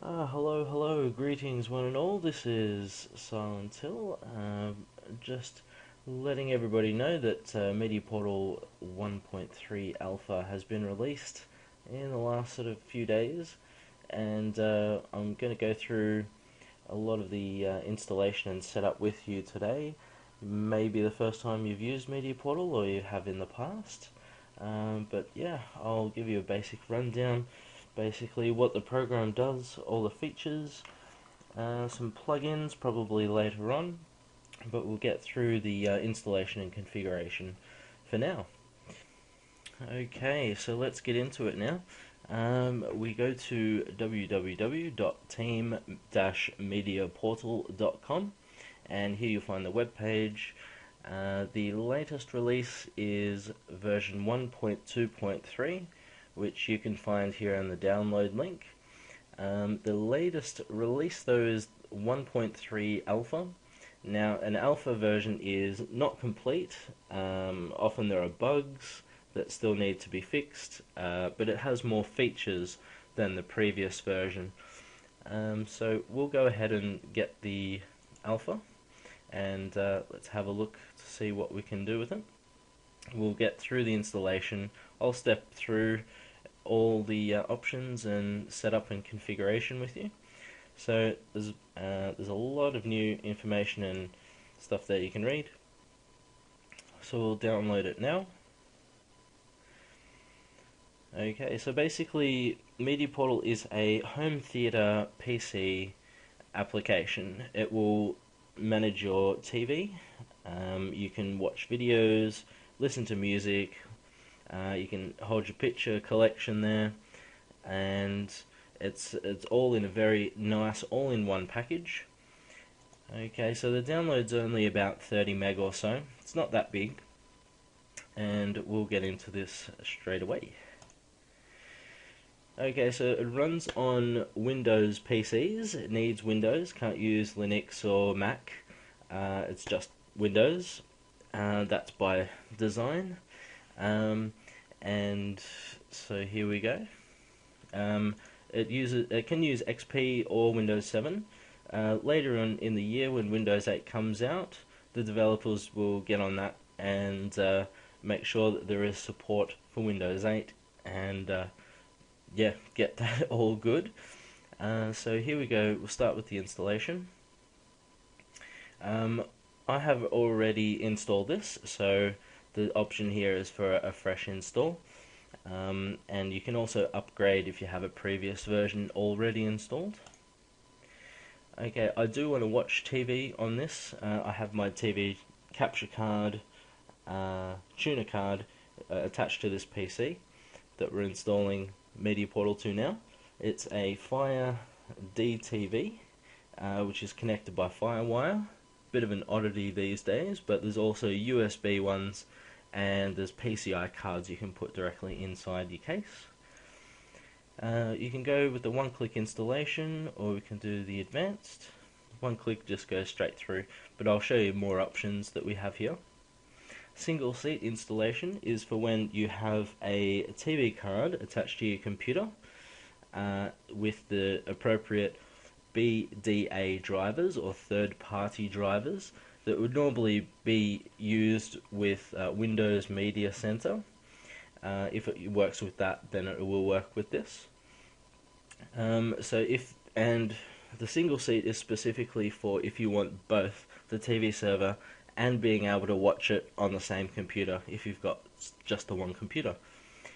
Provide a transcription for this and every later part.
Hello, greetings one and all. This is Silent Hill. Just letting everybody know that MediaPortal 1.3 Alpha has been released in the last sort of few days, and I'm going to go through a lot of the installation and setup with you today. Maybe the first time you've used MediaPortal or you have in the past, but yeah, I'll give you a basic rundown. Basically, what the program does, all the features, some plugins probably later on, but we'll get through the installation and configuration for now. Okay, so let's get into it now. We go to www.team-mediaportal.com, and here you'll find the web page. The latest release is version 1.2.3, which you can find here in the download link. The latest release though is 1.3 alpha. Now an alpha version is not complete. Often there are bugs that still need to be fixed, but it has more features than the previous version. So we'll go ahead and get the alpha, and let's have a look to see what we can do with it. We'll get through the installation. I'll step through all the options and setup and configuration with you. So there's a lot of new information and stuff that you can read. So we'll download it now. Okay, so basically MediaPortal is a home theater PC application. It will manage your TV. You can watch videos, listen to music, you can hold your picture collection there, and it's all in a very nice all-in-one package. Okay, so the download's only about 30 meg or so. It's not that big, and we'll get into this straight away. Okay, so it runs on Windows PCs. It needs Windows, can't use Linux or Mac. It's just Windows. That's by design. And so here we go. It can use XP or Windows 7. Later on in the year, when Windows 8 comes out, the developers will get on that and make sure that there is support for Windows 8, and yeah, get that all good. So here we go. We'll start with the installation. I have already installed this, so the option here is for a fresh install, and you can also upgrade if you have a previous version already installed. Okay, I do want to watch TV on this. I have my TV capture card, tuner card attached to this PC that we're installing MediaPortal to now. It's a Fire DTV, which is connected by FireWire. Bit of an oddity these days, but there's also USB ones, and there's PCI cards you can put directly inside your case. You can go with the one-click installation, or we can do the advanced. One click just goes straight through, but I'll show you more options that we have here. Single seat installation is for when you have a TV card attached to your computer with the appropriate BDA drivers or third-party drivers that would normally be used with Windows Media Center. If it works with that, then it will work with this. And the single seat is specifically for if you want both the TV server and being able to watch it on the same computer if you've got just the one computer.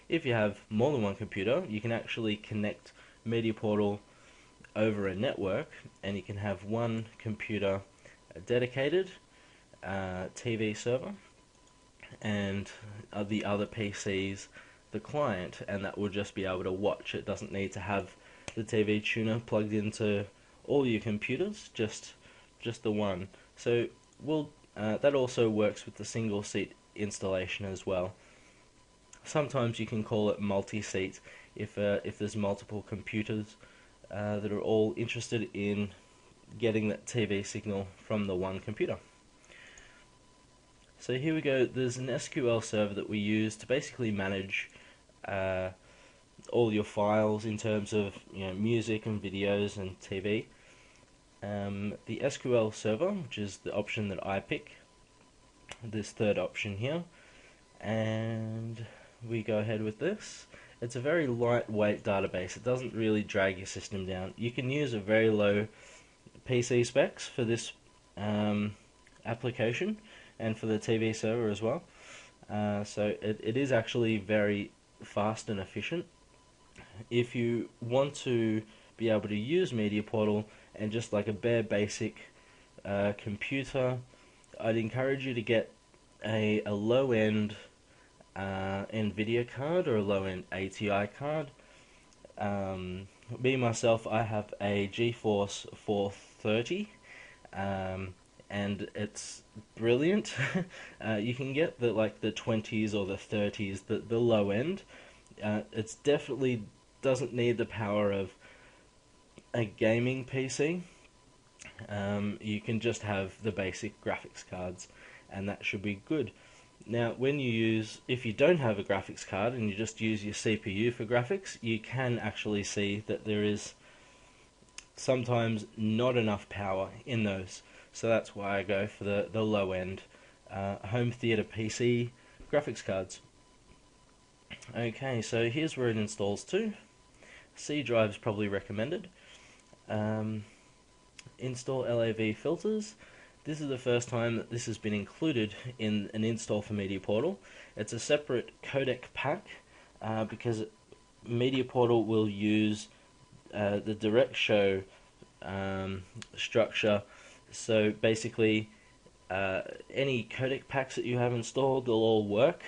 If you have more than one computer, you can actually connect MediaPortal over a network, and you can have one computer dedicated TV server, and the other PCs the client, and that will just be able to watch. It doesn't need to have the TV tuner plugged into all your computers, just the one. So that also works with the single seat installation as well. Sometimes you can call it multi-seat if there's multiple computers that are all interested in getting that TV signal from the one computer. So here we go. There's an SQL server that we use to basically manage all your files in terms of music and videos and TV. The SQL server, which is the option that I pick, this third option here, and we go ahead with this. It's a very lightweight database. It doesn't really drag your system down. You can use a very low PC specs for this application and for the TV server as well. So it is actually very fast and efficient. If you want to be able to use MediaPortal and just like a bare basic computer, I'd encourage you to get a low-end NVIDIA card or a low-end ATI card. Me myself, I have a GeForce 430, and it's brilliant. You can get the 20s or the 30s, the low end. It's definitely doesn't need the power of a gaming PC. You can just have the basic graphics cards, and that should be good. Now, if you don't have a graphics card and you just use your CPU for graphics, you can actually see that there is sometimes not enough power in those. So that's why I go for the low end home theater PC graphics cards. Okay, so here's where it installs to. C drive is probably recommended. Install LAV filters. This is the first time that this has been included in an install for MediaPortal. It's a separate codec pack because MediaPortal will use the direct show structure. So basically, any codec packs that you have installed, they'll all work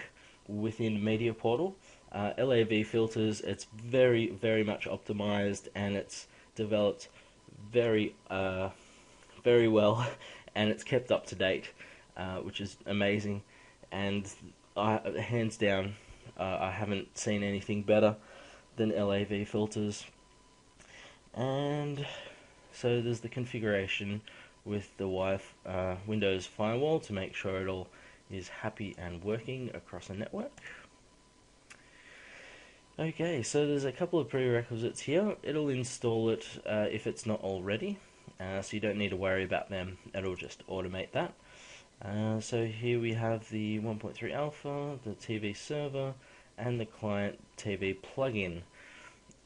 within MediaPortal. LAV filters, it's very, very much optimized, and it's developed very well, and it's kept up to date, which is amazing. And hands down, I haven't seen anything better than LAV filters. And so there's the configuration with the Windows firewall to make sure it all is happy and working across a network. Okay, so there's a couple of prerequisites here. It'll install it if it's not already, so you don't need to worry about them. It'll just automate that. So here we have the 1.3 alpha, the TV server, and the client TV plugin.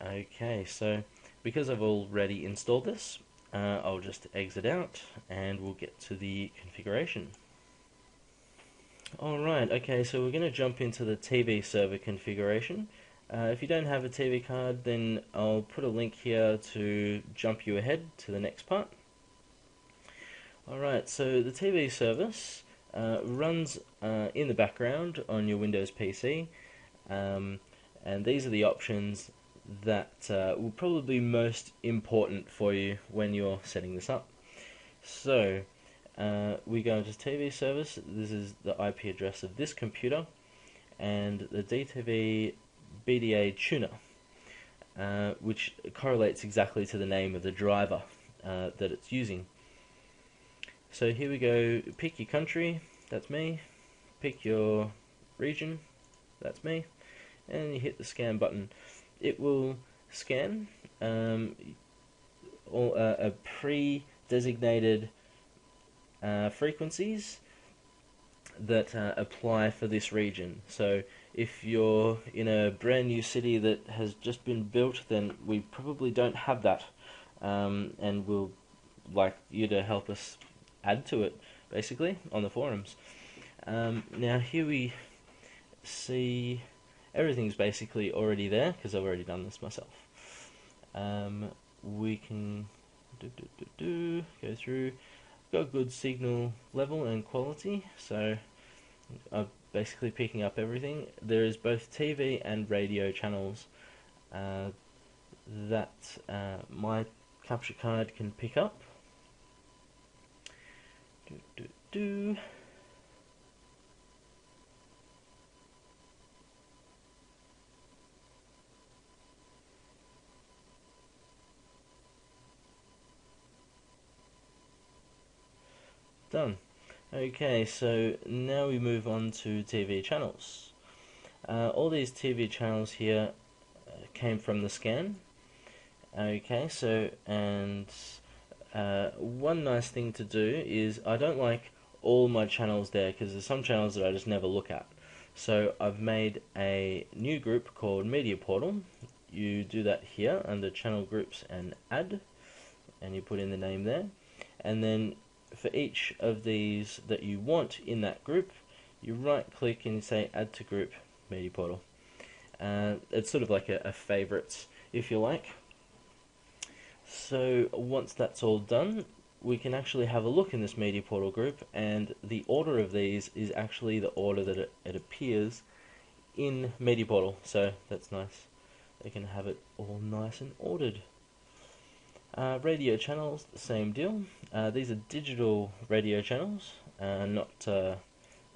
Okay, so because I've already installed this, I'll just exit out and we'll get to the configuration. Alright, okay, so we're going to jump into the TV server configuration. If you don't have a TV card, then I'll put a link here to jump you ahead to the next part. Alright, so the TV service runs in the background on your Windows PC, and these are the options that will probably be most important for you when you're setting this up. So we go into TV service. This is the IP address of this computer, and the DTV BDA tuner, which correlates exactly to the name of the driver that it's using. So here we go, pick your country, that's me, pick your region, that's me, and you hit the scan button. It will scan a pre-designated frequencies that apply for this region. So if you're in a brand new city that has just been built, then we probably don't have that, and we'll like you to help us add to it, basically, on the forums. Now here we see everything's basically already there, because I've already done this myself. We can go through, got good signal level and quality, so I'm basically picking up everything. There is both TV and radio channels that my capture card can pick up. Done. Okay, so now we move on to TV channels. All these TV channels here came from the scan. Okay, so, and one nice thing to do is, I don't like all my channels there because there's some channels that I just never look at. So I've made a new group called MediaPortal. You do that here under channel groups and add, and you put in the name there. And then for each of these that you want in that group, you right click and you say add to group MediaPortal. It's sort of like a favorites, if you like. So once that's all done, we can actually have a look in this MediaPortal group, and the order of these is actually the order that it appears in MediaPortal, so that's nice. They can have it all nice and ordered. Radio channels, the same deal. These are digital radio channels, not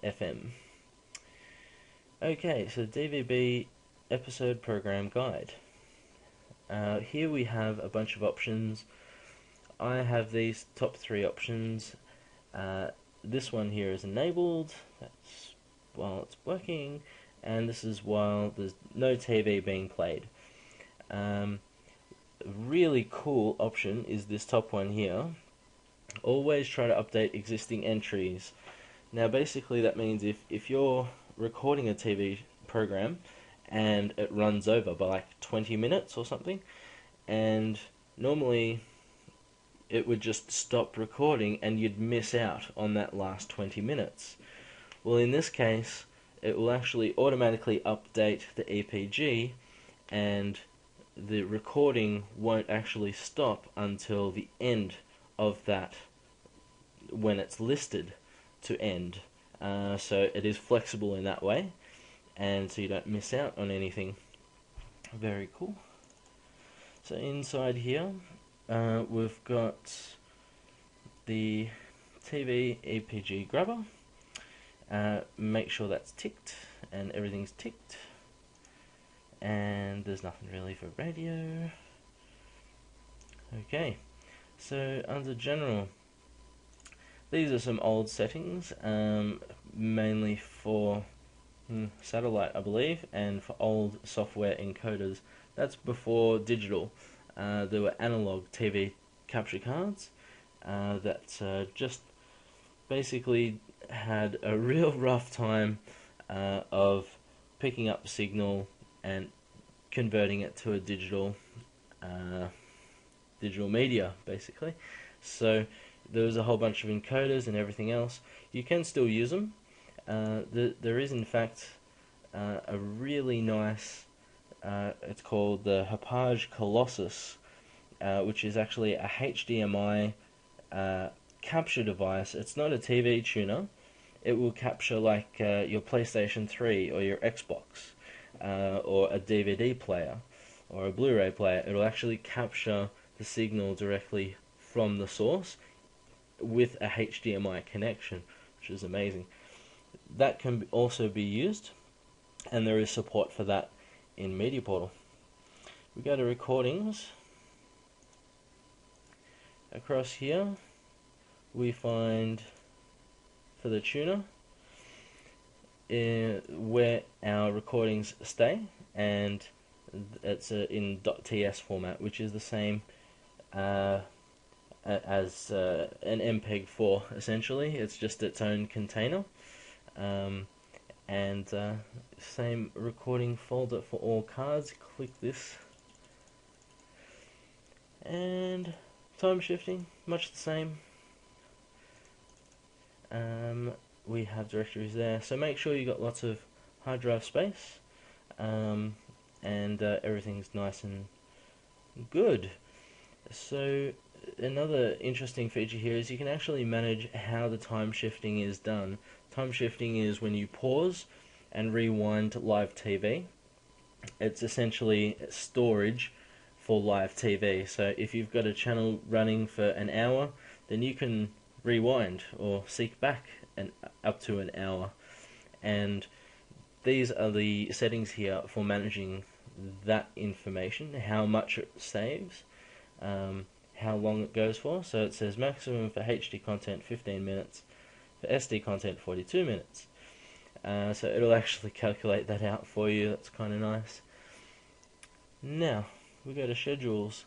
FM. Okay, so DVB episode program guide. Here we have a bunch of options. I have these top 3 options. This one here is enabled, that's while it's working, and this is while there's no TV being played. A really cool option is this top one here. Always try to update existing entries. Now basically that means if you're recording a TV program and it runs over by like 20 minutes or something, and normally it would just stop recording and you'd miss out on that last 20 minutes. Well, in this case, it will actually automatically update the EPG, and the recording won't actually stop until the end of that, when it's listed to end. So it is flexible in that way, and so you don't miss out on anything. Very cool. So inside here, we've got the TV EPG grabber. Make sure that's ticked and everything's ticked, and there's nothing really for radio. Okay, so under general, these are some old settings, mainly for satellite, I believe, and for old software encoders. That's before digital. There were analog TV capture cards that just basically had a real rough time of picking up the signal and converting it to a digital media, basically. So there was a whole bunch of encoders and everything else. You can still use them. There is in fact a really nice, it's called the Hauppauge Colossus, which is actually a HDMI capture device. It's not a TV tuner. It will capture like your PlayStation 3 or your Xbox, or a DVD player or a Blu-ray player. It'll actually capture the signal directly from the source with a HDMI connection, which is amazing. That can also be used, and there is support for that in MediaPortal. We go to recordings. Across here we find, for the tuner, where our recordings stay, and it's in .ts format, which is the same as an MPEG-4 essentially. It's just its own container, and same recording folder for all cards. Click this, and time shifting, much the same. We have directories there, so make sure you got lots of hard drive space, and everything's nice and good. So another interesting feature here is you can actually manage how the time shifting is done. Time shifting is when you pause and rewind live TV. It's essentially storage for live TV. So if you've got a channel running for an hour, then you can rewind or seek back up to an hour. And these are the settings here for managing that information, how much it saves, how long it goes for. So it says maximum for HD content 15 minutes, for SD content 42 minutes. So it'll actually calculate that out for you. That's kind of nice. Now we go to schedules.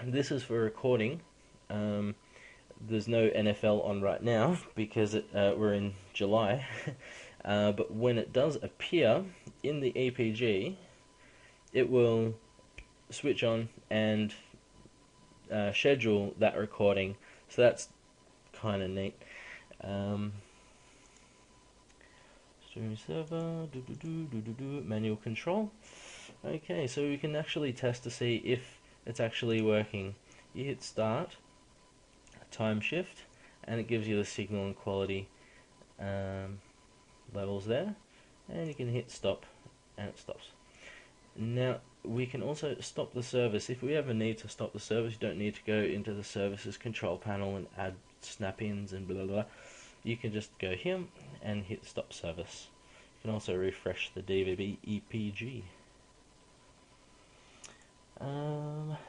This is for recording. There's no NFL on right now because we're in July. But when it does appear in the EPG, it will switch on and schedule that recording. So that's kind of neat. Streaming server, manual control. Okay, so we can actually test to see if it's actually working. You hit start, time shift, and it gives you the signal and quality levels there, and you can hit stop and it stops. Now we can also stop the service. If we ever need to stop the service, you don't need to go into the services control panel and add snap-ins and blah blah blah. You can just go here and hit stop service. You can also refresh the DVD EPG.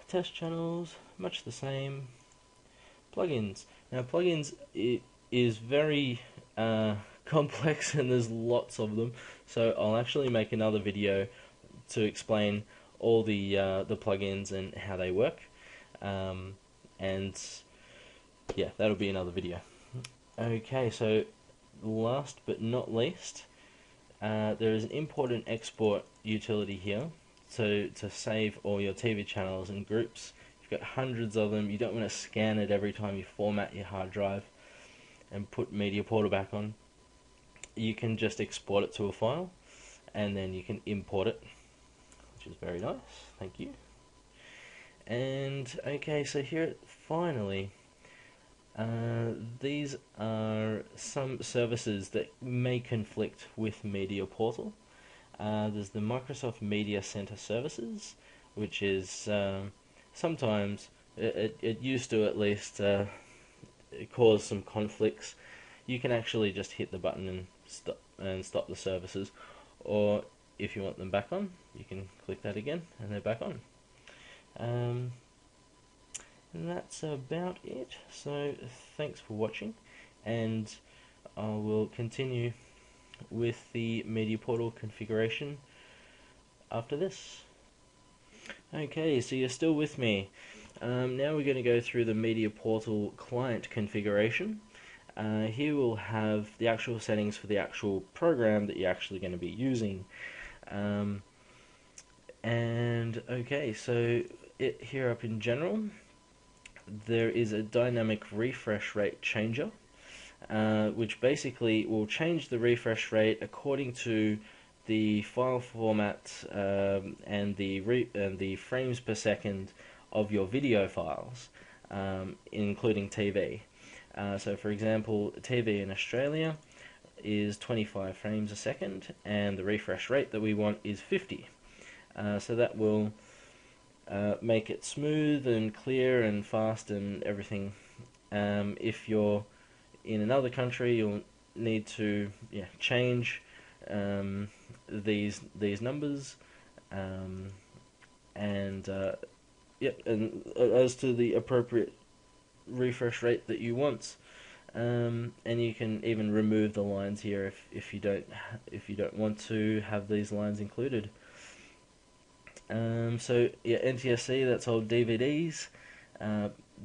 Test channels, much the same. Plugins. Now plugins is very complex and there's lots of them, so I'll actually make another video to explain all the plugins and how they work, and yeah, that'll be another video. Okay, so last but not least, there is an import and export utility here to save all your TV channels and groups. You've got hundreds of them. You don't want to scan it every time you format your hard drive and put MediaPortal back on. You can just export it to a file and then you can import it, which is very nice. Thank you. And okay, so here finally, these are some services that may conflict with MediaPortal. There's the Microsoft Media Center services, which is sometimes, it used to at least cause some conflicts. You can actually just hit the button and stop the services, or if you want them back on, you can click that again and they're back on. And that's about it. So thanks for watching, and I will continue with the MediaPortal configuration after this. Okay, so you're still with me. Now we're going to go through the MediaPortal client configuration. Here we'll have the actual settings for the actual program that you're actually going to be using. And okay, so here up in general, there is a dynamic refresh rate changer, which basically will change the refresh rate according to the file format and the frames per second of your video files, including TV. So for example, TV in Australia is 25 frames a second, and the refresh rate that we want is 50. So that will make it smooth and clear and fast and everything. If you're in another country, you'll need to change these numbers, and as to the appropriate refresh rate that you want, and you can even remove the lines here if you don't want to have these lines included. So yeah, NTSC, that's all DVDs.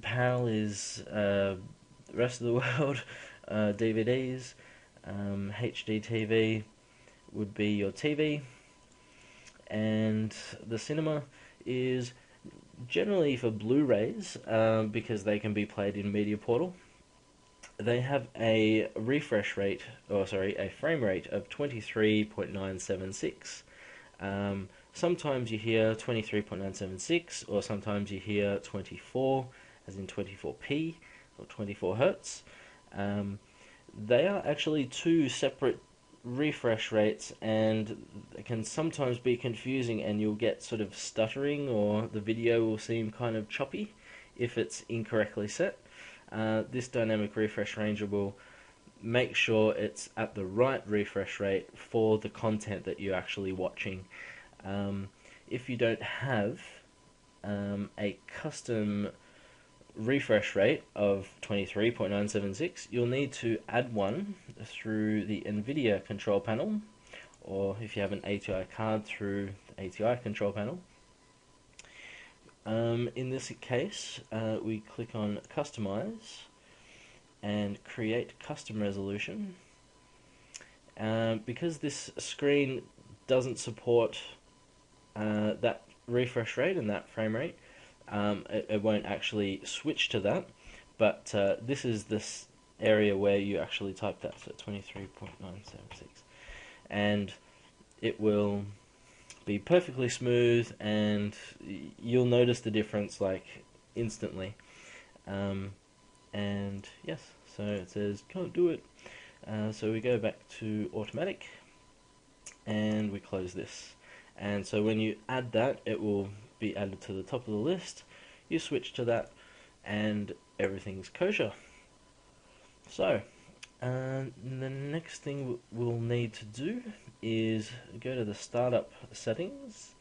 PAL is the rest of the world. DVDs. HDTV would be your TV, and the cinema is generally for Blu-rays, because they can be played in MediaPortal. They have a refresh rate, a frame rate of 23.976. Sometimes you hear 23.976, or sometimes you hear 24, as in 24p, or 24 hertz. They are actually two separate refresh rates, and it can sometimes be confusing, and you'll get sort of stuttering, or the video will seem kind of choppy if it's incorrectly set. This dynamic refresh ranger will make sure it's at the right refresh rate for the content that you're actually watching. If you don't have a custom refresh rate of 23.976, you'll need to add one through the NVIDIA control panel, or if you have an ATI card, through ATI control panel. In this case, we click on Customize and Create Custom Resolution. Because this screen doesn't support that refresh rate and that frame rate, it won't actually switch to that, but this is this area where you actually type that, so 23.976, and it will be perfectly smooth, and you'll notice the difference like instantly. And yes, so it says can't do it, so we go back to automatic and we close this, and so when you add that, it will be added to the top of the list. You switch to that and everything's kosher. So the next thing we'll need to do is go to the startup settings.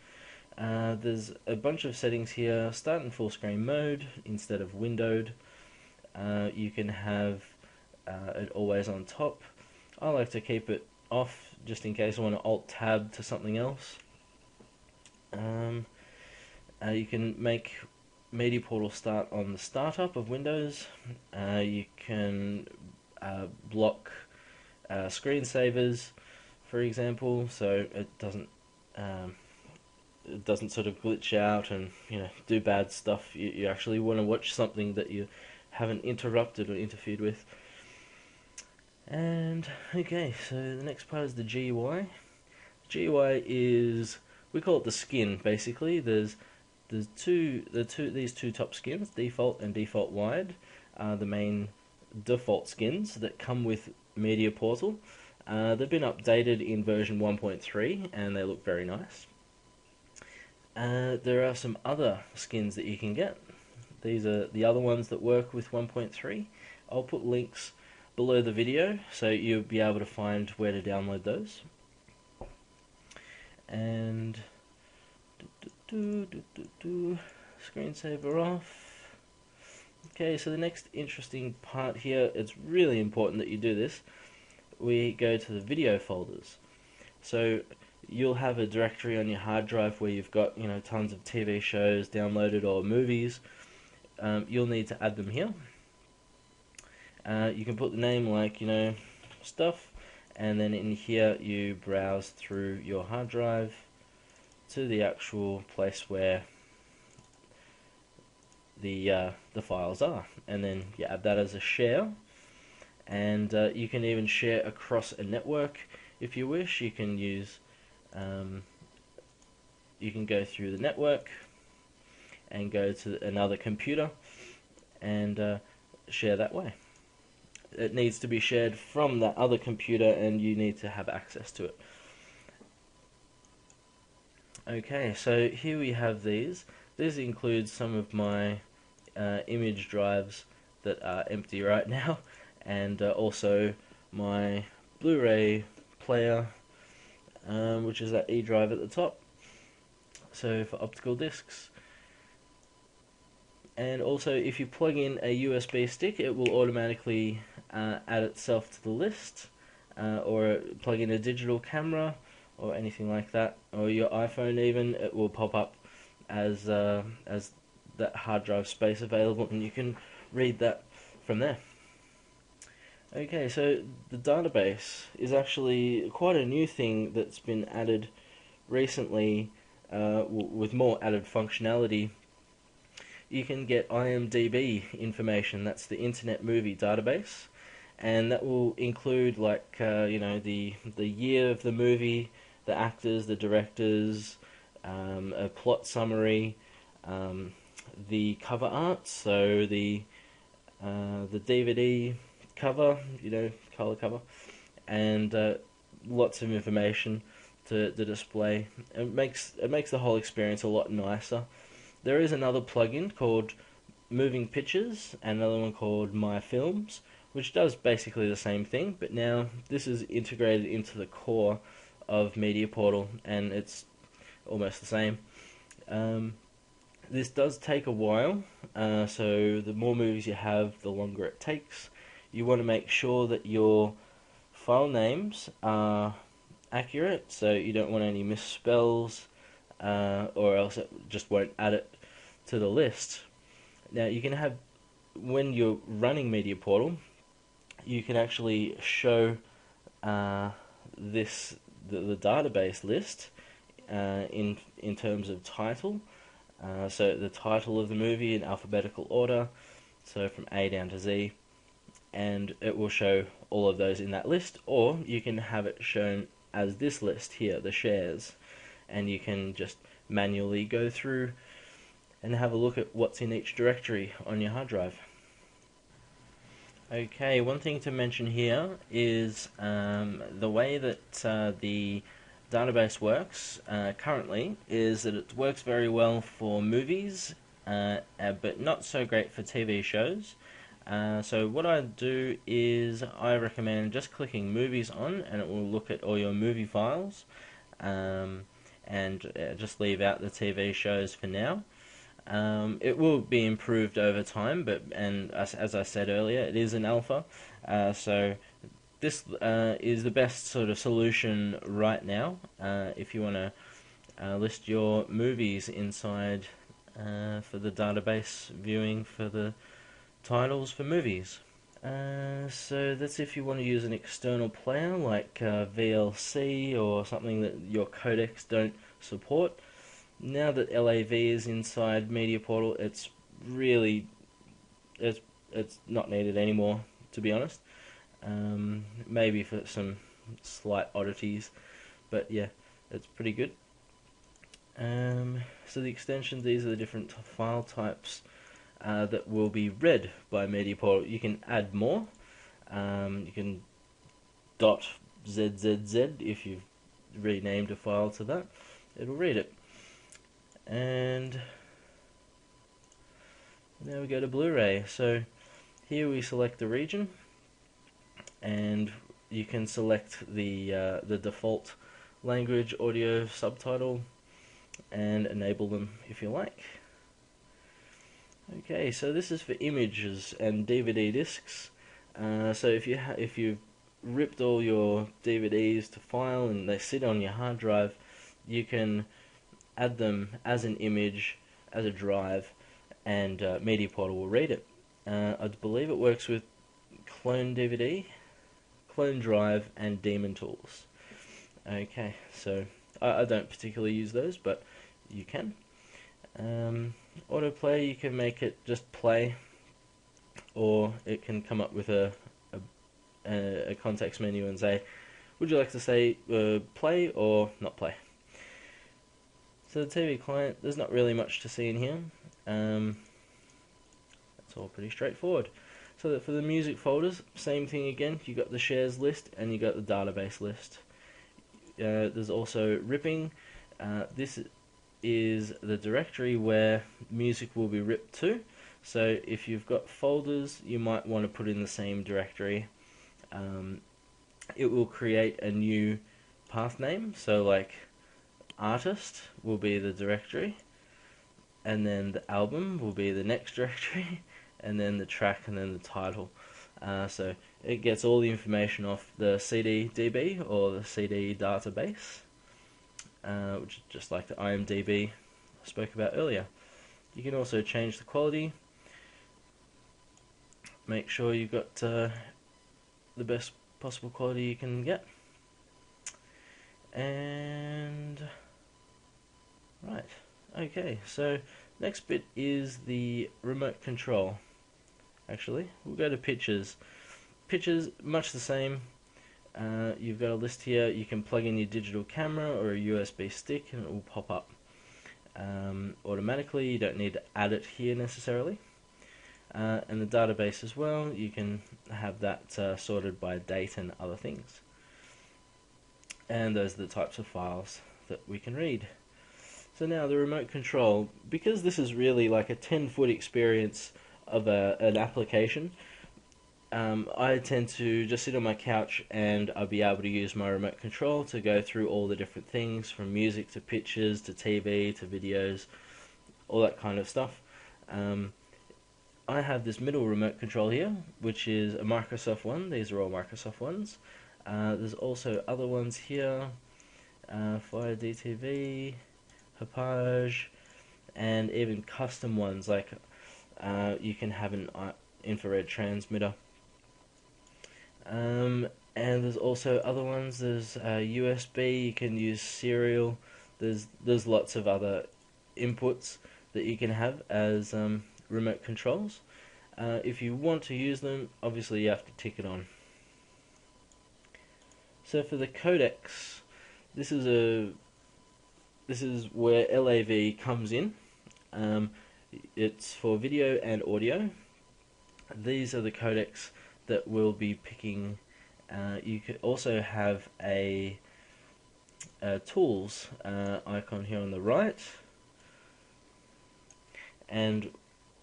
There's a bunch of settings here. Start in full screen mode instead of windowed. You can have it always on top. I like to keep it off just in case I want to alt tab to something else. You can make MediaPortal start on the startup of Windows. You can block screensavers, for example, so it doesn't sort of glitch out and do bad stuff. You actually want to watch something that you haven't interrupted or interfered with. And okay, so the next part is the GUI. GUI is, we call it the skin basically. There's these two top skins, default and default wide, are the main default skins that come with MediaPortal. They've been updated in version 1.3 and they look very nice. There are some other skins that you can get. These are the other ones that work with 1.3. I'll put links below the video so you'll be able to find where to download those. And screensaver off. Okay, so the next interesting part here, it's really important that you do this. We go to the video folders. So you'll have a directory on your hard drive where you've got tons of TV shows downloaded or movies. You'll need to add them here. You can put the name like stuff, and then in here you browse through your hard drive to the actual place where the files are, and then you add that as a share. And you can even share across a network if you wish. You can use you can go through the network and go to another computer and share that way. It needs to be shared from that other computer and you need to have access to it. Okay, so here we have these. This includes some of my image drives that are empty right now, and also my Blu-ray player, which is that E drive at the top. So for optical discs. And also if you plug in a USB stick, it will automatically add itself to the list, or plug in a digital camera or anything like that, or your iPhone even, it will pop up as that hard drive space available, and you can read that from there. Okay, so the database is actually quite a new thing that's been added recently, with more added functionality. You can get IMDb information, that's the Internet Movie Database, and that will include like the year of the movie, the actors, the directors, a plot summary, the cover art, so the DVD cover, color cover, and lots of information to display. It makes the whole experience a lot nicer. There is another plugin called Moving Pictures and another one called My Films, which does basically the same thing, but now this is integrated into the core of MediaPortal and it's almost the same. This does take a while, so the more movies you have, the longer it takes. You want to make sure that your file names are accurate, so you don't want any misspells. or else it just won't add it to the list. Now you can have, when you're running MediaPortal, you can actually show the database list in terms of title. So the title of the movie in alphabetical order, so from A down to Z, and it will show all of those in that list. Or you can have it shown as this list here, the shares, and you can just manually go through and have a look at what's in each directory on your hard drive. Okay, one thing to mention here is the way that the database works currently is that it works very well for movies, but not so great for TV shows. So what I do is I recommend just clicking movies on, and it will look at all your movie files, and just leave out the TV shows for now. It will be improved over time, and as I said earlier, it is an alpha, so this is the best sort of solution right now if you want to list your movies inside for the database viewing for the titles for movies. So that's if you want to use an external player like VLC or something that your codecs don't support. Now that LAV is inside MediaPortal, it's really it's not needed anymore, to be honest. Maybe for some slight oddities, but yeah, it's pretty good. So the extensions, these are the different file types that will be read by MediaPortal. You can add more. You can .zzz if you've renamed a file to that. It'll read it. And now we go to Blu-ray. So here we select the region, and you can select the default language, audio, subtitle, and enable them if you like. Okay, so this is for images and DVD discs. So if you've ripped all your DVDs to file and they sit on your hard drive, you can add them as an image, as a drive, and MediaPortal will read it. I believe it works with Clone DVD, Clone Drive, and Daemon Tools. Okay, so I don't particularly use those, but you can. Autoplay, you can make it just play, or it can come up with a context menu and say, would you like to say play or not play? So the TV client, there's not really much to see in here. It's all pretty straightforward. So that for the music folders, same thing again. You got the shares list and you got the database list. There's also ripping. This is the directory where music will be ripped to. So if you've got folders, you might want to put in the same directory. It will create a new path name. So like artist will be the directory, and then the album will be the next directory, and then the track, and then the title. So it gets all the information off the CD DB or the CD database, which is just like the IMDb I spoke about earlier. You can also change the quality, make sure you've got the best possible quality you can get. And right, okay, so next bit is the remote control. Actually, we'll go to pictures. Pictures, much the same. You've got a list here. You can plug in your digital camera or a USB stick and it will pop up automatically. You don't need to add it here necessarily. And the database as well, you can have that sorted by date and other things. And those are the types of files that we can read. So now the remote control, because this is really like a 10-foot experience of an application, I tend to just sit on my couch and I'll be able to use my remote control to go through all the different things, from music to pictures to TV to videos, all that kind of stuff. I have this middle remote control here, which is a Microsoft one. These are all Microsoft ones. There's also other ones here, Fire DTV, Hapage, and even custom ones like you can have an infrared transmitter. And there's also other ones. There's USB. You can use serial. There's lots of other inputs that you can have as remote controls. If you want to use them, obviously you have to tick it on. So for the codecs, this is where LAV comes in. It's for video and audio. These are the codecs that we'll be picking. You could also have a tools icon here on the right, and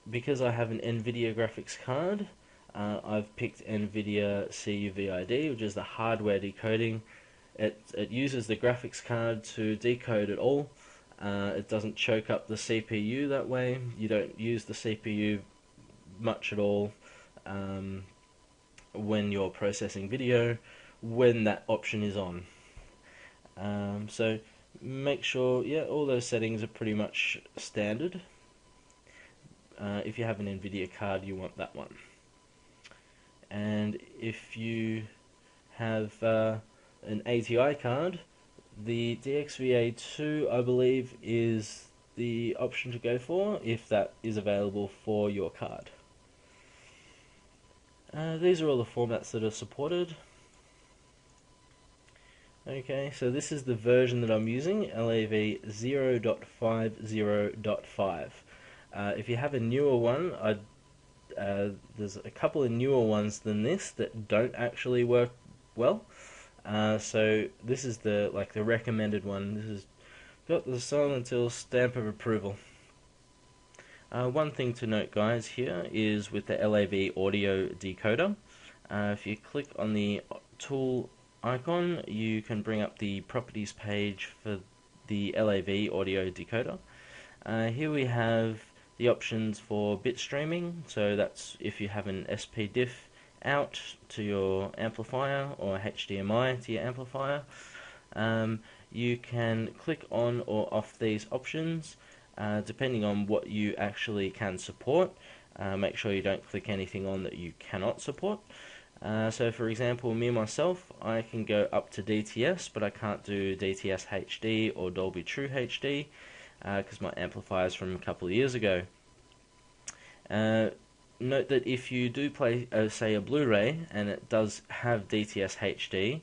because I have an NVIDIA graphics card, I've picked NVIDIA CUVID, which is the hardware decoding. It uses the graphics card to decode it all. It doesn't choke up the CPU that way. You don't use the CPU much at all when you're processing video, when that option is on. So make sure, yeah, all those settings are pretty much standard. If you have an NVIDIA card, you want that one. And if you have an ATI card, the DXVA2, I believe, is the option to go for if that is available for your card. These are all the formats that are supported. Okay, so this is the version that I'm using, LAV 0.50.5. If you have a newer one, there's a couple of newer ones than this that don't actually work well. So this is the recommended one. This has got the Silent Hill stamp of approval. One thing to note, guys, here is with the LAV audio decoder. If you click on the tool icon, you can bring up the properties page for the LAV audio decoder. Here we have the options for bit streaming, so that's if you have an SPDIF out to your amplifier or HDMI to your amplifier. You can click on or off these options depending on what you actually can support. Make sure you don't click anything on that you cannot support. So for example, me myself, I can go up to DTS, but I can't do DTS HD or Dolby True HD because my amplifier is from a couple of years ago. Note that if you do play, say, a Blu-ray and it does have DTS HD,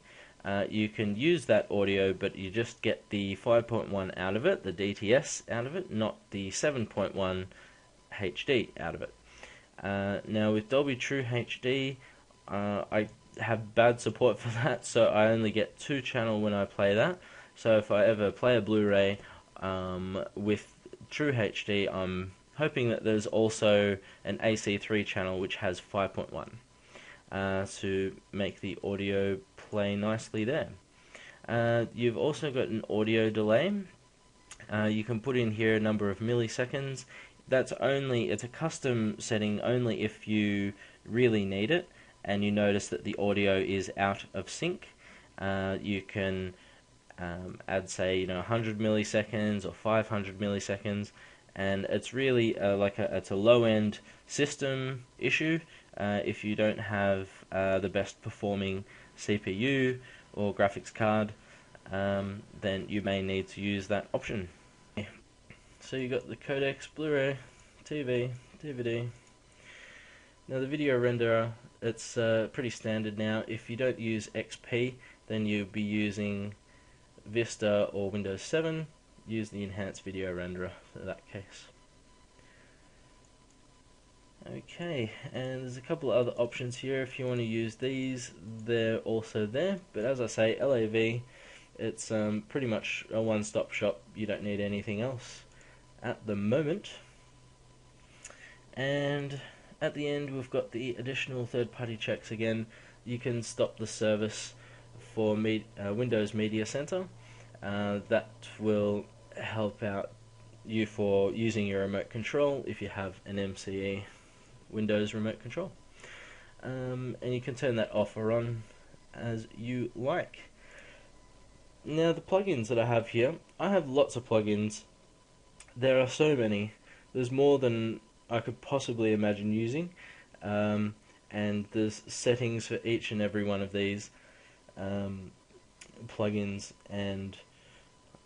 you can use that audio, but you just get the 5.1 out of it, the DTS out of it, not the 7.1 HD out of it. Now with Dolby True HD, I have bad support for that, so I only get 2 channel when I play that. So if I ever play a Blu-ray with True HD, I'm hoping that there's also an AC3 channel which has 5.1 to make the audio play nicely there. You've also got an audio delay. You can put in here a number of milliseconds. It's a custom setting only if you really need it and you notice that the audio is out of sync. You can add, say, 100 milliseconds or 500 milliseconds, and it's really it's a low-end system issue. If you don't have the best performing CPU or graphics card, then you may need to use that option. So you got the codecs, Blu-ray, TV, DVD. Now the video renderer, it's pretty standard now. If you don't use XP, then you'll be using Vista or Windows 7. Use the enhanced video renderer for that case. Okay, and there's a couple of other options here. If you want to use these, they're also there. But as I say, LAV, it's pretty much a one-stop shop. You don't need anything else at the moment. And at the end, we've got the additional third-party checks again. You can stop the service for Windows Media Center. That will help out you for using your remote control if you have an MCE Windows remote control. And you can turn that off or on as you like. Now the plugins that I have here, I have lots of plugins there are so many. There's more than I could possibly imagine using, and there's settings for each and every one of these um, plugins, and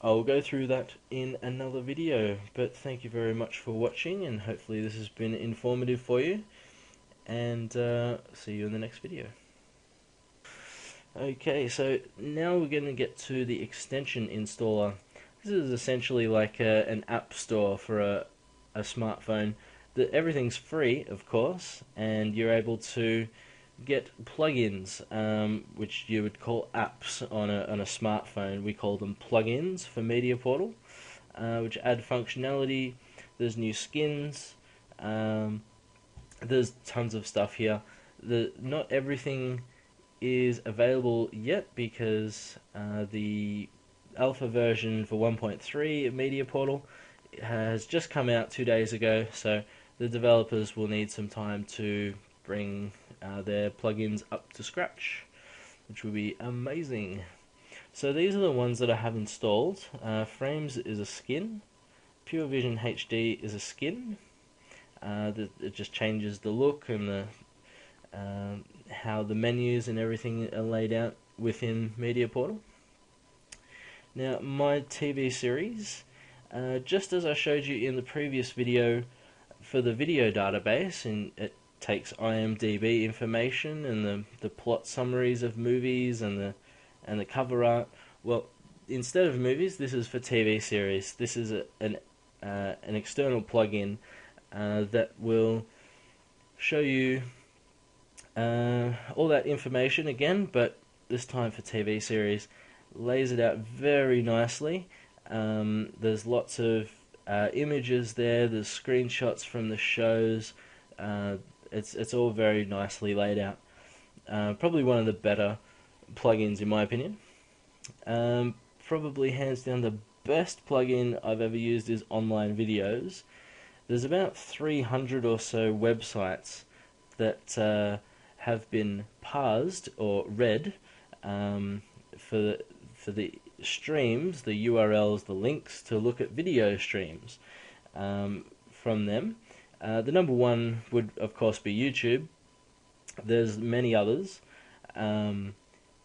I'll go through that in another video. But thank you very much for watching, and hopefully this has been informative for you, and see you in the next video. Okay, so now we're going to get to the extension installer. This is essentially like an app store for a smartphone. Everything's free, of course, and you're able to get plugins, which you would call apps on a smartphone. We call them plugins for MediaPortal, which add functionality. There's new skins. There's tons of stuff here. Not everything is available yet because the alpha version for 1.3 of MediaPortal has just come out 2 days ago, so the developers will need some time to bring their plugins up to scratch, which will be amazing. So these are the ones that I have installed. Frames is a skin. Pure Vision HD is a skin. It just changes the look and the how the menus and everything are laid out within MediaPortal. Now, my TV series, just as I showed you in the previous video for the video database, and it takes IMDb information and the plot summaries of movies and the cover art. Well, instead of movies, this is for TV series. This is an external plugin that will show you all that information again, but this time for TV series. Lays it out very nicely. There's lots of images there. There's screenshots from the shows. It's all very nicely laid out. Probably one of the better plugins in my opinion. Probably hands down the best plugin I've ever used is Online Videos. There's about 300 or so websites that have been parsed or read for the streams, the URLs, the links to look at video streams from them. The number one would of course be YouTube. There's many others, and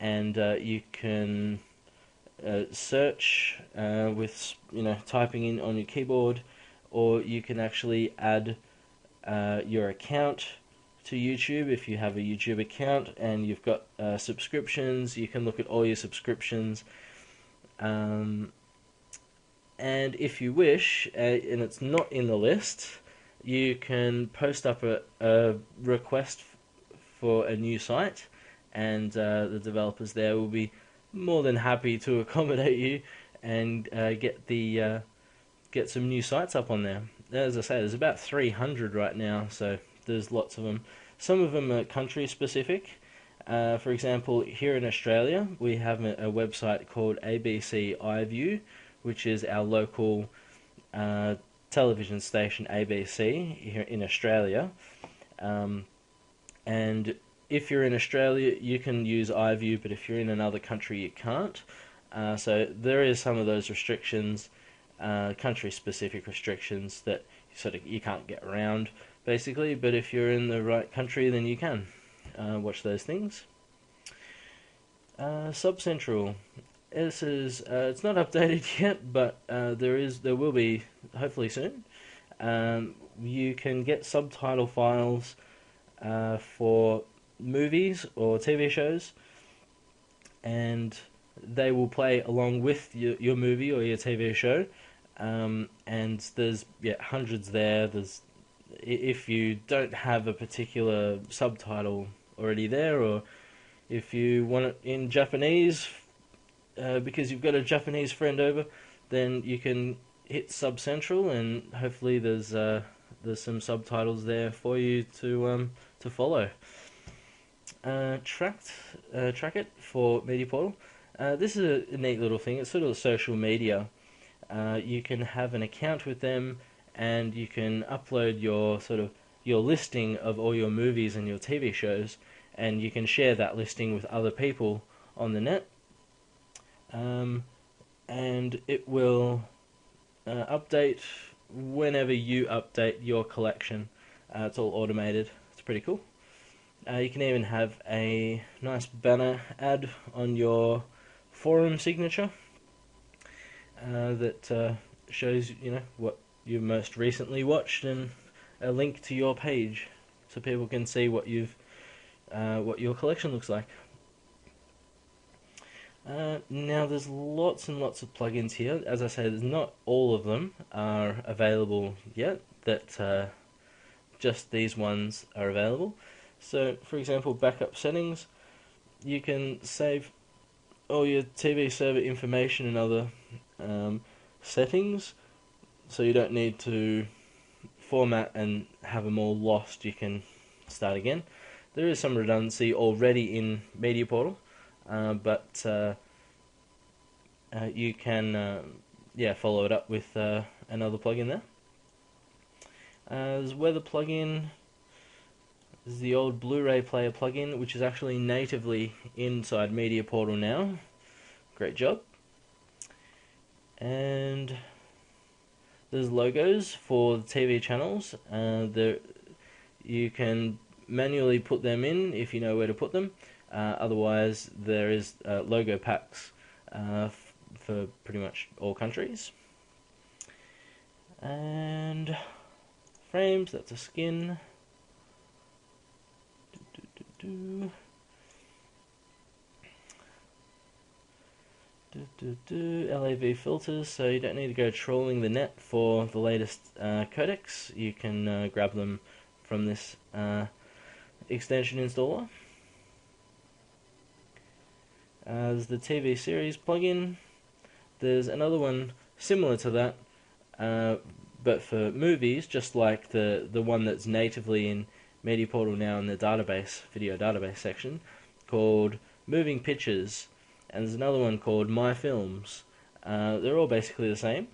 you can search with typing in on your keyboard, or you can actually add your account to YouTube. If you have a YouTube account and you've got subscriptions, you can look at all your subscriptions, and if you wish, and it's not in the list, you can post up a request for a new site, and the developers there will be more than happy to accommodate you and get some new sites up on there. As I say, there's about 300 right now, so there's lots of them. Some of them are country specific. For example, here in Australia, we have a website called ABC iView, which is our local television station ABC here in Australia. And if you're in Australia, you can use iView, but if you're in another country, you can't. So there is some of those restrictions, country-specific restrictions that you can't get around, basically. But if you're in the right country, then you can watch those things. SubCentral. This is it's not updated yet, but there will be hopefully soon. You can get subtitle files for movies or TV shows, and they will play along with your movie or your TV show. And there's hundreds there. If you don't have a particular subtitle already there, or if you want it in Japanese because you've got a Japanese friend over, then you can hit SubCentral, and hopefully there's some subtitles there for you to follow. Track it for MediaPortal. This is a neat little thing. It's sort of social media. You can have an account with them, and you can upload your listing of all your movies and your TV shows, and you can share that listing with other people on the net. And it will update whenever you update your collection, it's all automated. It's pretty cool. You can even have a nice banner ad on your forum signature that shows what you most recently watched and a link to your page, so people can see what your collection looks like. Now there's lots and lots of plugins here. As I say, there's not all of them are available yet. That just these ones are available. So, for example, backup settings. You can save all your TV server information and other settings, so you don't need to format and have them all lost. You can start again. There is some redundancy already in MediaPortal, but you can follow it up with another plugin there. There's weather plugin. This is the old Blu-ray player plugin, which is actually natively inside MediaPortal now. Great job. And there's logos for the TV channels. You can manually put them in if you know where to put them. Otherwise, there is logo packs for pretty much all countries. And frames, that's a skin. LAV filters, so you don't need to go trawling the net for the latest codecs. You can grab them from this extension installer. There's the TV series plugin. There's another one similar to that, but for movies, just like the one that's natively in MediaPortal now in the database, video database section, called Moving Pictures, and there's another one called My Films. They're all basically the same,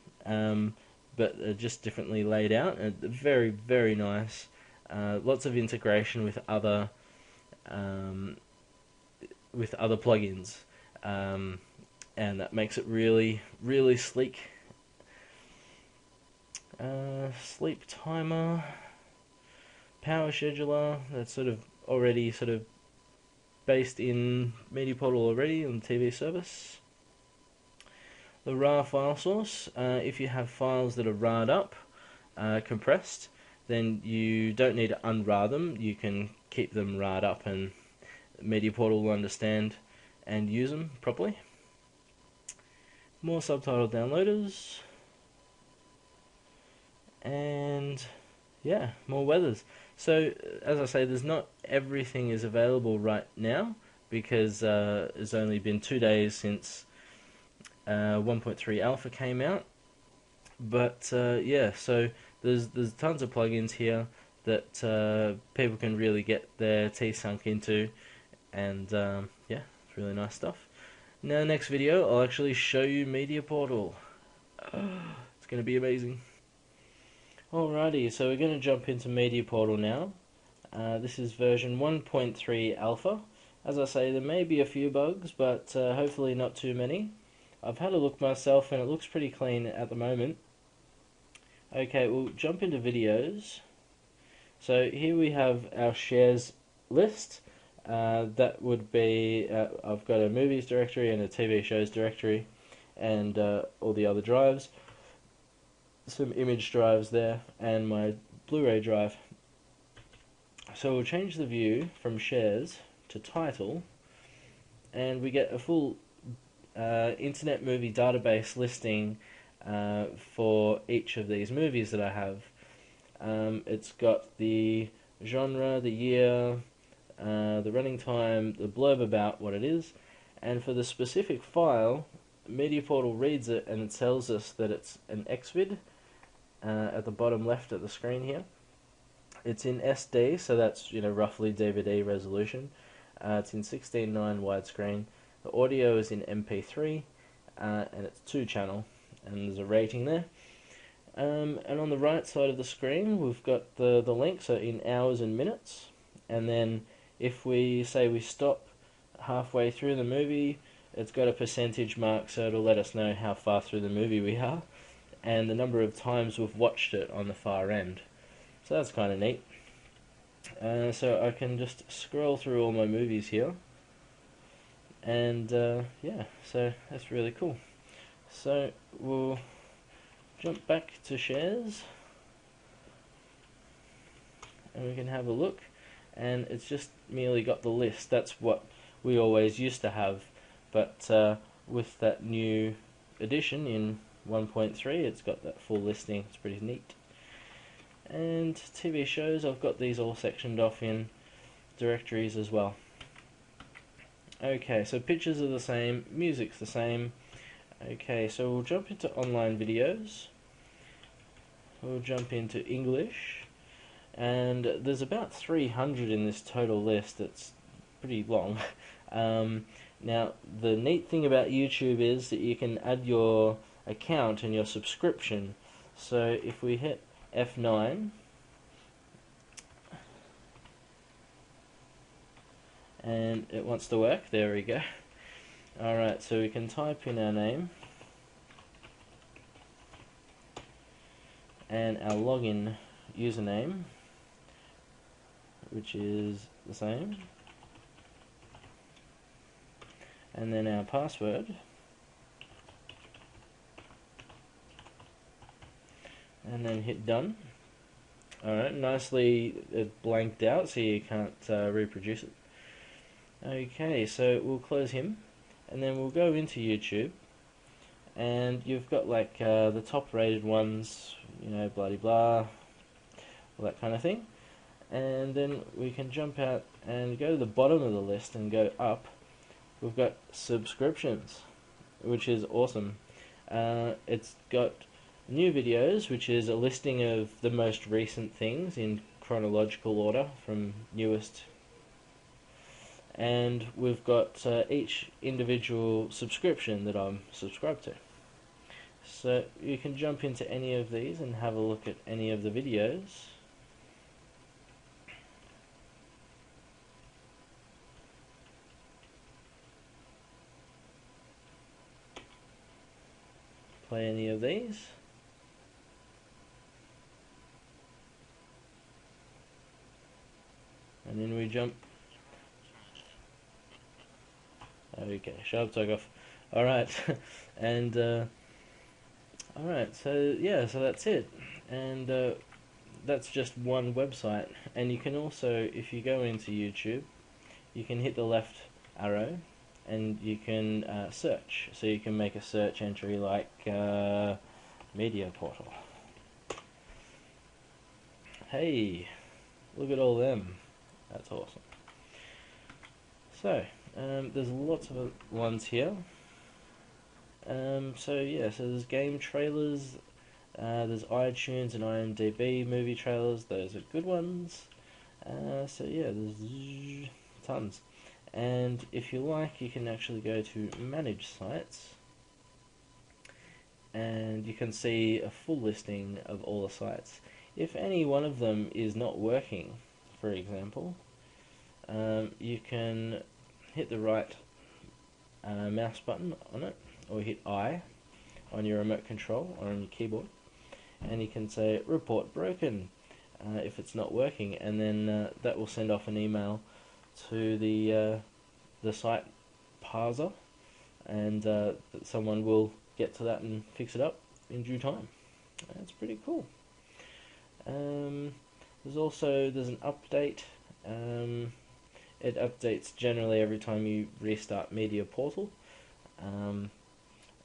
but just differently laid out. And very, very nice. Lots of integration with other plugins, and that makes it really, really sleek. Sleep timer. Power scheduler, that's already based in MediaPortal already on the TV service. The RAR file source, if you have files that are RAR'd up, compressed, then you don't need to unrar them. You can keep them RAR'd up and MediaPortal will understand and use them properly. More subtitle downloaders. And yeah, more weathers. So, as I say, there's not everything is available right now because it's only been 2 days since 1.3 alpha came out. But yeah, so there's tons of plugins here that people can really get their teeth sunk into, and yeah, it's really nice stuff. Now, next video, I'll actually show you MediaPortal. It's going to be amazing. Alrighty, so we're going to jump into MediaPortal now. This is version 1.3 alpha. As I say, there may be a few bugs, but hopefully not too many. I've had a look myself and it looks pretty clean at the moment. Okay, we'll jump into videos. So here we have our shares list. That would be, I've got a movies directory and a TV shows directory and all the other drives. Some image drives there and my Blu-ray drive. So we'll change the view from shares to title and we get a full internet movie database listing for each of these movies that I have. It's got the genre, the year, the running time, the blurb about what it is, and for the specific file, MediaPortal reads it and it tells us that it's an XVID at the bottom left of the screen here. It's in SD, so that's roughly DVD resolution. It's in 16:9 widescreen. The audio is in MP3, and it's 2-channel, and there's a rating there. And on the right side of the screen, we've got the link, so in hours and minutes. And then if we say we stop halfway through the movie, it's got a percentage mark, so it'll let us know how far through the movie we are. and the number of times we've watched it on the far end. So that's kind of neat. So I can just scroll through all my movies here, and yeah, so that's really cool. So we'll jump back to shares, and we can have a look, and it's just merely got the list. That's what we always used to have, but with that new edition in 1.3, it's got that full listing. It's pretty neat. And TV shows, I've got these all sectioned off in directories as well. Okay, so pictures are the same, music's the same. Okay, so we'll jump into online videos. We'll jump into English, and there's about 300 in this total list. It's pretty long. Now, the neat thing about YouTube is that you can add your account and your subscription. So if we hit F9, and it wants to work, there we go. Alright, so we can type in our name and our login username, which is the same, and then our password, and then hit done. Alright, nicely blanked out so you can't reproduce it. Okay, so we'll close him, and then we'll go into YouTube, and you've got like the top rated ones, you know, blah de blah, all that kind of thing. And then we can jump out and go to the bottom of the list and go up. We've got subscriptions, which is awesome. It's got new videos, which is a listing of the most recent things in chronological order from newest. And we've got each individual subscription that I'm subscribed to. So you can jump into any of these and have a look at any of the videos. Play any of these. And then we jump. Okay, sharp tug off. Alright, and alright, so yeah, so that's it. And that's just one website. And you can also, if you go into YouTube, you can hit the left arrow and you can search. So you can make a search entry like MediaPortal. Hey, look at all them. That's awesome. So, there's lots of ones here. So yeah, so there's game trailers, there's iTunes and IMDb movie trailers. Those are good ones. So yeah, there's tons. And if you like, you can actually go to manage sites, and you can see a full listing of all the sites. If any one of them is not working, for example, you can hit the right mouse button on it, or hit I on your remote control or on your keyboard, and you can say report broken if it's not working, and then that will send off an email to the site parser, and someone will get to that and fix it up in due time. That's pretty cool. There's an update. It updates generally every time you restart MediaPortal.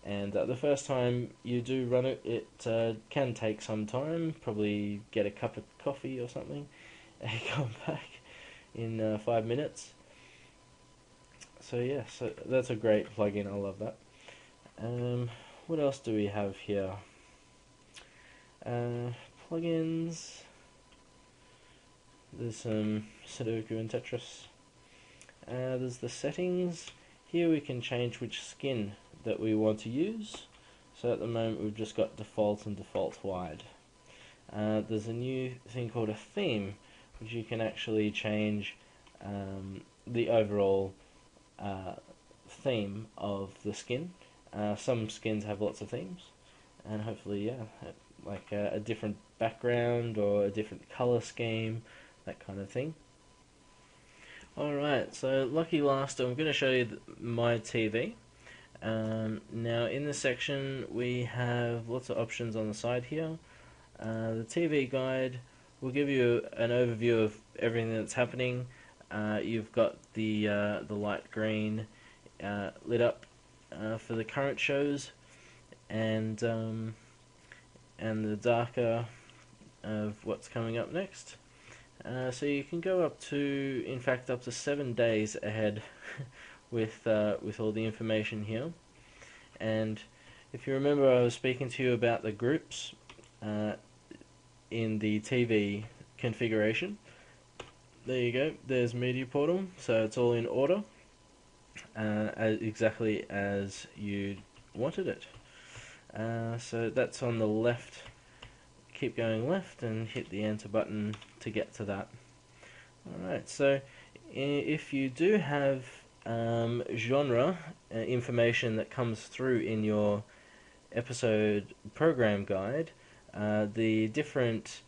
And the first time you do run it, it can take some time. Probably get a cup of coffee or something and come back in 5 minutes. So yeah, so that's a great plugin. I love that. What else do we have here? Plugins. There's some Sudoku and Tetris. There's the settings. Here we can change which skin that we want to use. So at the moment we've just got default and default wide. There's a new thing called a theme, which you can actually change the overall theme of the skin. Some skins have lots of themes. and hopefully, yeah, like a different background or a different color scheme, that kind of thing. Alright, so lucky last, I'm going to show you my TV. Now in this section we have lots of options on the side here. The TV guide will give you an overview of everything that's happening. You've got the light green lit up for the current shows, and the darker of what's coming up next. So you can go up to, in fact, up to 7 days ahead with all the information here. And if you remember, I was speaking to you about the groups in the TV configuration. There you go. There's MediaPortal, so it's all in order, exactly as you wanted it. So that's on the left. Keep going left and hit the enter button to get to that. Alright, so if you do have genre information that comes through in your episode program guide, the different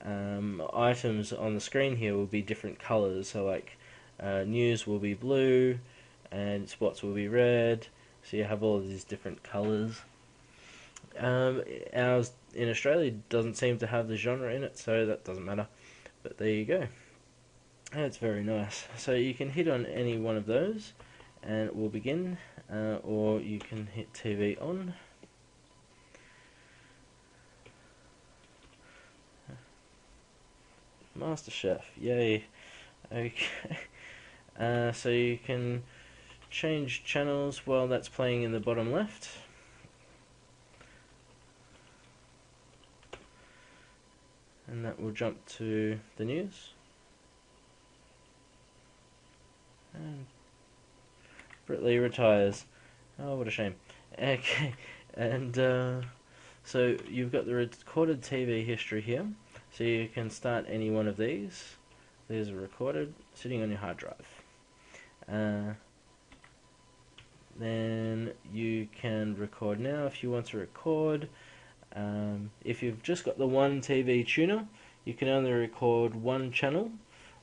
items on the screen here will be different colors. So like news will be blue and spots will be red, so you have all of these different colors. Ours in Australia doesn't seem to have the genre in it, so that doesn't matter, but there you go. That's very nice. So you can hit on any one of those and it will begin, or you can hit TV on. MasterChef, yay. Okay. So you can change channels while that's playing in the bottom left. And that will jump to the news. And Britt Lee retires. Oh, what a shame. Okay, and so you've got the recorded TV history here. So you can start any one of these. These are recorded, sitting on your hard drive. Then you can record now if you want to record. If you've just got the one TV tuner, you can only record one channel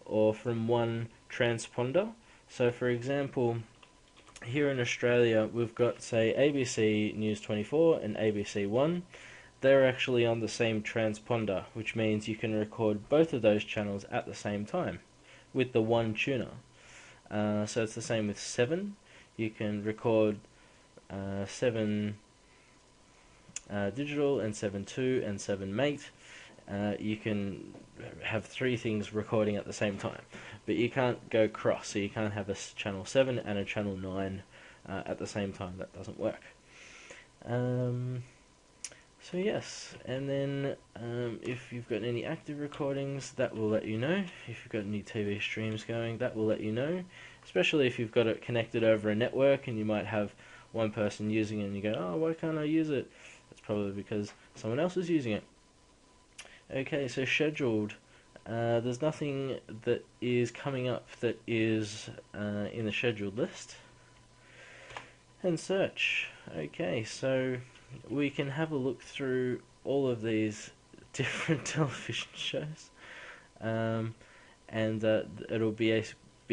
or from one transponder. So for example, here in Australia we've got, say, ABC News 24 and ABC 1. They're actually on the same transponder, which means you can record both of those channels at the same time with the one tuner. So it's the same with 7. You can record 7 digital and 7.2 and 7 mate. You can have 3 things recording at the same time, but you can't go cross, so you can't have a channel 7 and a channel 9 at the same time. That doesn't work. So yes, and then if you've got any active recordings, that will let you know. If you've got any TV streams going, that will let you know, especially if you've got it connected over a network and you might have one person using it and you go, oh, why can't I use it? That's probably because someone else is using it. Okay, so scheduled. There's nothing that is coming up that is in the scheduled list. And search. Okay, so we can have a look through all of these different television shows, and it'll be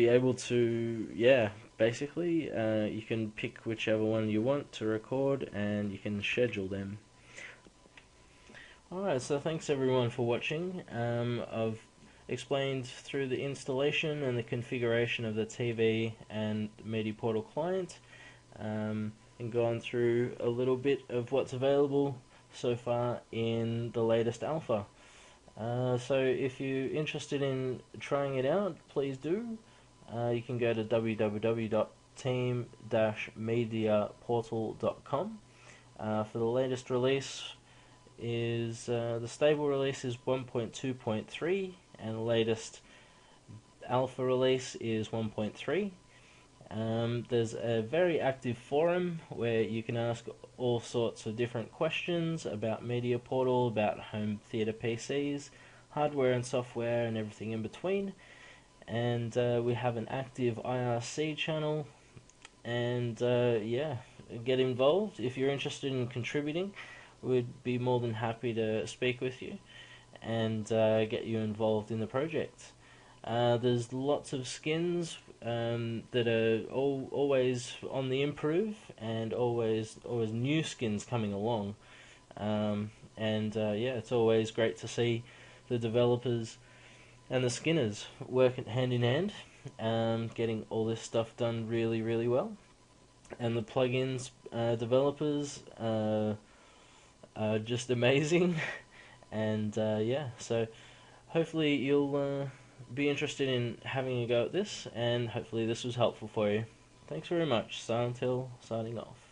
able to, yeah, basically you can pick whichever one you want to record and you can schedule them. Alright, so thanks everyone for watching. I've explained through the installation and the configuration of the TV and MediaPortal client, and gone through a little bit of what's available so far in the latest alpha. So if you're interested in trying it out, please do. You can go to www.team-mediaportal.com. For the latest release is the stable release is 1.2.3 and the latest alpha release is 1.3. There's a very active forum where you can ask all sorts of different questions about MediaPortal, about home theatre PCs, hardware and software and everything in between. And we have an active IRC channel, and yeah, get involved if you're interested in contributing. we'd be more than happy to speak with you and get you involved in the project. There's lots of skins that are always on the improve, and always new skins coming along. Yeah, it's always great to see the developers and the skinners working hand in hand, getting all this stuff done really, really well. And the plugins developers are just amazing. And yeah, so hopefully you'll be interested in having a go at this, and hopefully this was helpful for you. Thanks very much. Silent Hill signing off.